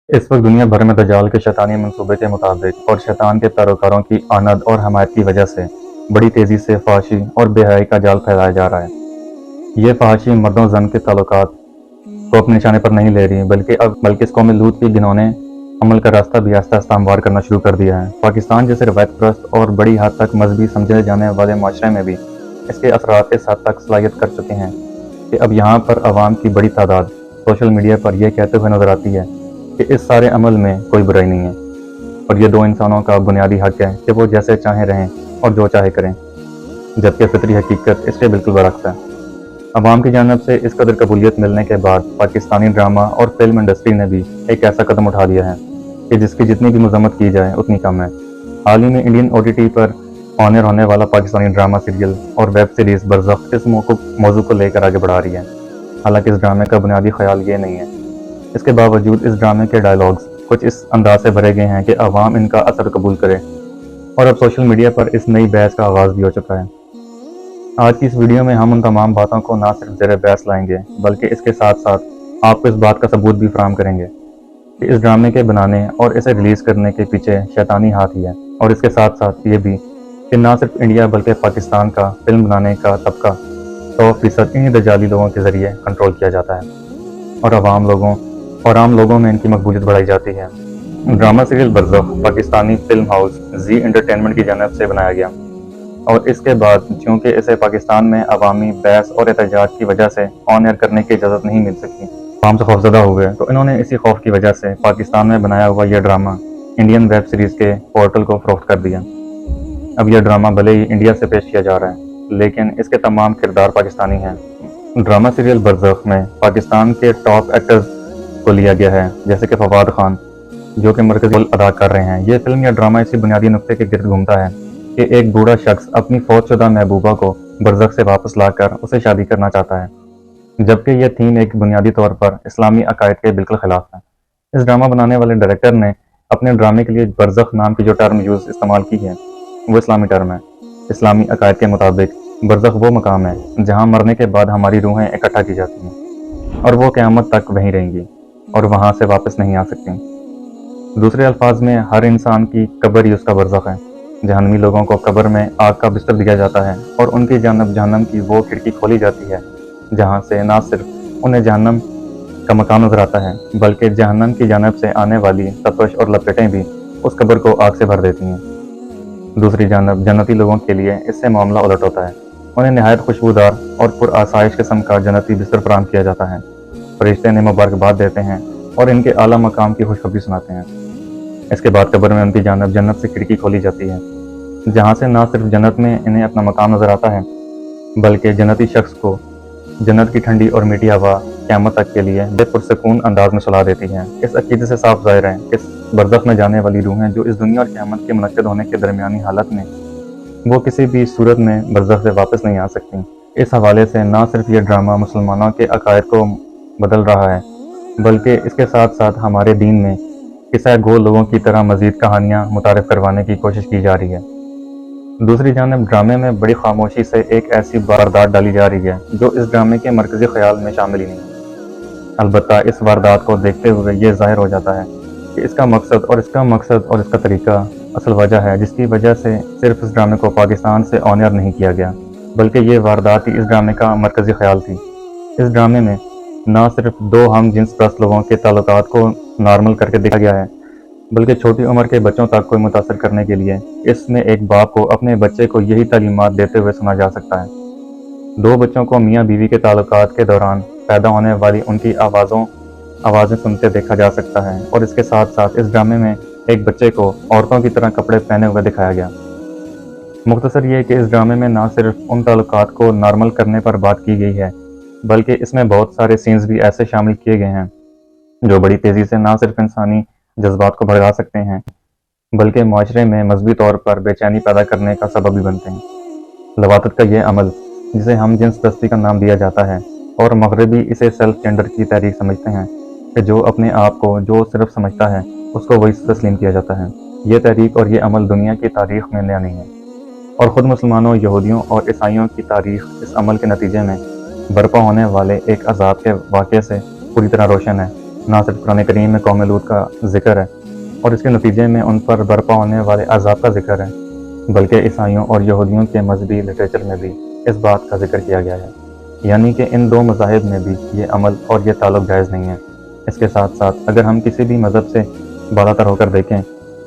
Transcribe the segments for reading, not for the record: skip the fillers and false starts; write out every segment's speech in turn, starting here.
इस वक्त दुनिया भर में दज्जाल के शैतानी मंसूबे के मुताबिक और शैतान के पैरोकारों की आनद और हमायत की वजह से बड़ी तेज़ी से फहाशी और बेहयाई का जाल फैलाया जा रहा है। ये फहाशी मर्दों जन के ताल्लुकात को अपने निशाने पर नहीं ले रही, बल्कि इस कौम लूत के घिनौने अमल का रास्ता भी आहिस्ता आहिस्ता हमवार करना शुरू कर दिया है। पाकिस्तान जैसे रवायत परस्त और बड़ी हद तक मजहबी समझे जाने वाले माशरे में भी इसके असरात इस हद तक सलाहियत कर चुके हैं कि अब यहाँ पर आवाम की बड़ी तादाद सोशल मीडिया पर यह कहते हुए नजर आती है कि इस सारे अमल में कोई बुराई नहीं है और ये दो इंसानों का बुनियादी हक है कि वो जैसे चाहें रहें और जो चाहे करें, जबकि फितरी हकीकत इससे बिल्कुल बरक्स है। अवाम की जानब से इस कदर कबूलियत मिलने के बाद पाकिस्तानी ड्रामा और फिल्म इंडस्ट्री ने भी एक ऐसा कदम उठा लिया है कि जिसकी जितनी भी मजम्मत की जाए उतनी कम है। हाल ही में इंडियन OTT पर ऑनर होने वाला पाकिस्तानी ड्रामा सीरियल और वेब सीरीज़ बरज़ख इस मौजू को लेकर आगे बढ़ा रही है। हालांकि इस ड्रामे का बुनियादी ख्याल ये नहीं है। इसके बावजूद इस ड्रामे के डायलॉग्स कुछ इस अंदाज से भरे गए हैं कि अवाम इनका असर कबूल करे और अब सोशल मीडिया पर इस नई बहस का आगाज़ भी हो चुका है। आज की इस वीडियो में हम उन तमाम बातों को ना सिर्फ ज़ेर बहस लाएंगे, बल्कि इसके साथ साथ आपको इस बात का सबूत भी फराहम करेंगे कि इस ड्रामे के बनाने और इसे रिलीज़ करने के पीछे शैतानी हाथ ही है। और इसके साथ साथ ये भी कि ना सिर्फ इंडिया बल्कि पाकिस्तान का फिल्म बनाने का तबका 100% इन्हीं दज्जाली लोगों के ज़रिए कंट्रोल किया जाता है और आम लोगों में इनकी मकबूलियत बढ़ाई जाती है। Drama serial Barzakh Pakistani film house Zee Entertainment की जानब से बनाया गया और इसके बाद चूँकि इसे पाकिस्तान में अवामी बहस और एहतजाज की वजह से ऑन एयर करने की इजाज़त नहीं मिल सकी, आवाम से खौफजदा हुए, तो इन्होंने इसी खौफ की वजह से पाकिस्तान में बनाया हुआ यह ड्रामा इंडियन वेब सीरीज़ के पोर्टल को फ़रोख्त कर दिया। अब यह ड्रामा भले ही इंडिया से पेश किया जा रहा है, लेकिन इसके तमाम किरदार पाकिस्तानी हैं। ड्रामा सीरियल बरज़ख में पाकिस्तान के टॉप एक्टर्स को लिया गया है, जैसे कि फवाद खान जो कि मरकज़ी रोल अदा कर रहे हैं। ये फिल्म या ड्रामा इसी बुनियादी नुक्ते के गिर्द घूमता है कि एक बूढ़ा शख्स अपनी फौतशुदा महबूबा को बरज़ख से वापस लाकर उसे शादी करना चाहता है, जबकि यह थीम एक बुनियादी तौर पर इस्लामी अकायद के बिल्कुल खिलाफ है। इस ड्रामा बनाने वाले डायरेक्टर ने अपने ड्रामे के लिए बरज़ख नाम की जो टर्म इस्तेमाल की है वो इस्लामी टर्म है। इस्लामी अकायद के मुताबिक बरज़ख वो मकाम है जहाँ मरने के बाद हमारी रूहें इकट्ठा की जाती हैं और वो क़यामत तक वहीं रहेंगी और वहाँ से वापस नहीं आ सकती। दूसरे अल्फाज में हर इंसान की कब्र ही उसका बरज़ख है। जहन्नमी लोगों को कब्र में आग का बिस्तर दिया जाता है और उनकी जानब जहन्नम की वो खिड़की खोली जाती है जहाँ से न सिर्फ उन्हें जहन्नम का मकान नजर आता है, बल्कि जहन्नम की जानब से आने वाली तपश और लपेटें भी उस कब्र को आग से भर देती हैं। दूसरी जानब जन्नती लोगों के लिए इससे मामला उलट होता है। उन्हें नहायत खुशबूदार और पुरआसाइश किस्म का जन्नती बिस्तर फराहम किया जाता है। फरिश्ते इन्हें मुबारकबाद देते हैं और इनके आला मकाम की खुशखबरी सुनाते हैं। इसके बाद कब्र में उनकी जानब जन्नत से खिड़की खोली जाती है जहाँ से न सिर्फ जन्नत में इन्हें अपना मकाम नजर आता है, बल्कि जन्नती शख्स को जन्नत की ठंडी और मीठी हवा क़यामत तक के लिए बेपुरसकून अंदाज में सुला देती है। इस अकीदे से साफ ज़ाहिर है कि बरज़ख में जाने वाली रूहें जो इस दुनिया और क़यामत के मुनक्किद होने के दरमियानी हालत में वो किसी भी सूरत में बरज़ख से वापस नहीं आ सकती। इस हवाले से न सिर्फ ये ड्रामा मुसलमानों के अकायद को बदल रहा है, बल्कि इसके साथ साथ हमारे दीन में किस्सा गो लोगों की तरह मज़ीद कहानियाँ मुतारिफ़ करवाने की कोशिश की जा रही है। दूसरी जानब ड्रामे में बड़ी खामोशी से एक ऐसी वारदात डाली जा रही है जो इस ड्रामे के मरकज़ी ख्याल में शामिल ही नहीं। अलबत्ता इस वारदात को देखते हुए ये ज़ाहिर हो जाता है कि इसका मकसद और इसका तरीका असल वजह है जिसकी वजह से सिर्फ इस ड्रामे को पाकिस्तान से ऑन एयर नहीं किया गया, बल्कि ये वारदात ही इस ड्रामे का मरकज़ी ख्याल थी। इस ड्रामे में न सिर्फ दो हम जिन्स परस्त लोगों के ताल्लुकात को नॉर्मल करके देखा गया है, बल्कि छोटी उम्र के बच्चों तक को मुतासर करने के लिए इसमें एक बाप को अपने बच्चे को यही तालीमात देते हुए सुना जा सकता है। दो बच्चों को मियाँ बीवी के ताल्लुकात के दौरान पैदा होने वाली उनकी आवाज़ें सुनते देखा जा सकता है और इसके साथ साथ इस ड्रामे में एक बच्चे को औरतों की तरह कपड़े पहने हुए दिखाया गया। मुख्तसर ये कि इस ड्रामे में न सिर्फ उन ताल्लुकात को नॉर्मल करने पर बात की गई है, बल्कि इसमें बहुत सारे सीन्स भी ऐसे शामिल किए गए हैं जो बड़ी तेज़ी से न सिर्फ इंसानी जज्बात को भड़का सकते हैं, बल्कि माशरे में मजहबी तौर पर बेचैनी पैदा करने का सबब भी बनते हैं। लवातत का यह अमल, जिसे हम जिन्स परस्ती का नाम दिया जाता है और मगरबी इसे सेल्फ जेंडर की तहरीक समझते हैं कि जो अपने आप को जो सिर्फ समझता है उसको वही तस्लीम किया जाता है। ये तहरीक और ये अमल दुनिया की तारीख में नया नहीं है और ख़ुद मुसलमानों, यहूदियों और ईसाइयों की तारीख इस अमल के नतीजे में बर्पा होने वाले एक अजाब के वाक़े से पूरी तरह रोशन है। نہ صرف قرآن کریم میں قوم لوط کا ذکر ہے اور اس کے نتیجے میں ان پر برپا ہونے والے عذاب کا ذکر ہے، بلکہ عیسائیوں اور یہودیوں کے مذہبی لٹریچر میں بھی اس بات کا ذکر کیا گیا ہے، یعنی کہ ان دو مذاہب میں بھی یہ عمل اور یہ تعلق جائز نہیں ہے۔ اس کے ساتھ ساتھ اگر ہم کسی بھی مذہب سے بالاتر ہو کر دیکھیں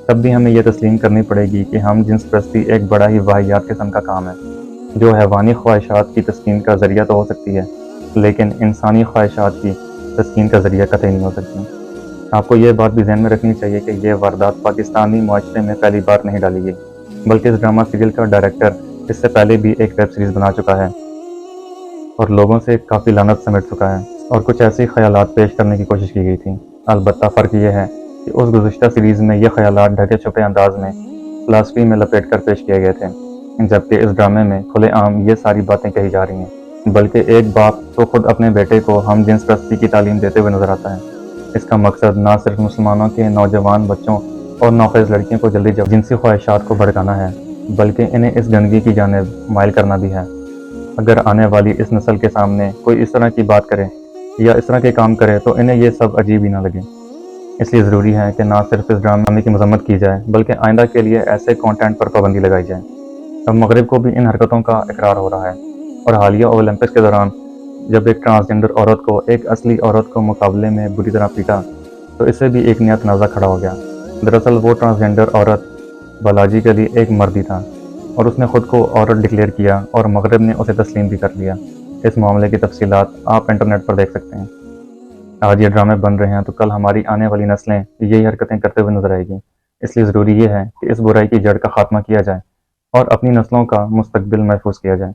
تب بھی ہمیں یہ تسلیم کرنی پڑے گی کہ ہم جنس پرستی ایک بڑا ہی واہیات قسم کا کام ہے، جو حیوانی خواہشات کی تسکین کا ذریعہ تو ہو سکتی ہے لیکن انسانی خواہشات کی تسکین کا ذریعہ قطعی نہیں ہو سکتی۔ آپ کو یہ بات بھی ذہن میں رکھنی چاہیے کہ یہ واردات پاکستانی معاشرے میں پہلی بار نہیں ڈالی گئی، بلکہ اس ڈرامہ سیریل کا ڈائریکٹر اس سے پہلے بھی ایک ویب سیریز بنا چکا ہے اور لوگوں سے کافی لعنت سمیٹ چکا ہے، اور کچھ ایسے خیالات پیش کرنے کی کوشش کی گئی تھی۔ البتہ فرق یہ ہے کہ اس گزشتہ سیریز میں یہ خیالات ڈھکے چھپے انداز میں فلاسفی میں لپیٹ کر پیش کیے گئے تھے، جبکہ اس ڈرامے میں کھلے عام یہ ساری باتیں کہی جا رہی ہیں، بلکہ ایک باپ تو خود اپنے بیٹے کو ہم جنس پرستی کی تعلیم دیتے ہوئے نظر آتا ہے۔ اس کا مقصد نہ صرف مسلمانوں کے نوجوان بچوں اور نوخیز لڑکیوں کو جلدی جنسی خواہشات کو بھڑکانا ہے، بلکہ انہیں اس گندگی کی جانب مائل کرنا بھی ہے۔ اگر آنے والی اس نسل کے سامنے کوئی اس طرح کی بات کرے یا اس طرح کے کام کرے تو انہیں یہ سب عجیب ہی نہ لگے۔ اس لیے ضروری ہے کہ نہ صرف اس ڈرامے کی مذمت کی جائے بلکہ آئندہ کے لیے ایسے کانٹینٹ پر پابندی لگائی جائے۔ اب مغرب کو بھی ان حرکتوں کا اقرار ہو رہا ہے، اور حالیہ اولمپکس کے دوران جب ایک ٹرانسجنڈر عورت کو ایک اصلی عورت کو مقابلے میں بری طرح پیٹا تو اس سے بھی ایک نیا تنازع کھڑا ہو گیا۔ دراصل وہ ٹرانسجنڈر عورت بایولوجیکلی ایک مرد ہی تھا اور اس نے خود کو عورت ڈکلیئر کیا اور مغرب نے اسے تسلیم بھی کر لیا۔ اس معاملے کی تفصیلات آپ انٹرنیٹ پر دیکھ سکتے ہیں۔ آج یہ ڈرامے بن رہے ہیں تو کل ہماری آنے والی نسلیں یہی حرکتیں کرتے ہوئے نظر آئے گی، اس لیے ضروری یہ ہے کہ اس برائی کی جڑ کا خاتمہ کیا جائے اور اپنی نسلوں کا مستقبل محفوظ کیا جائے۔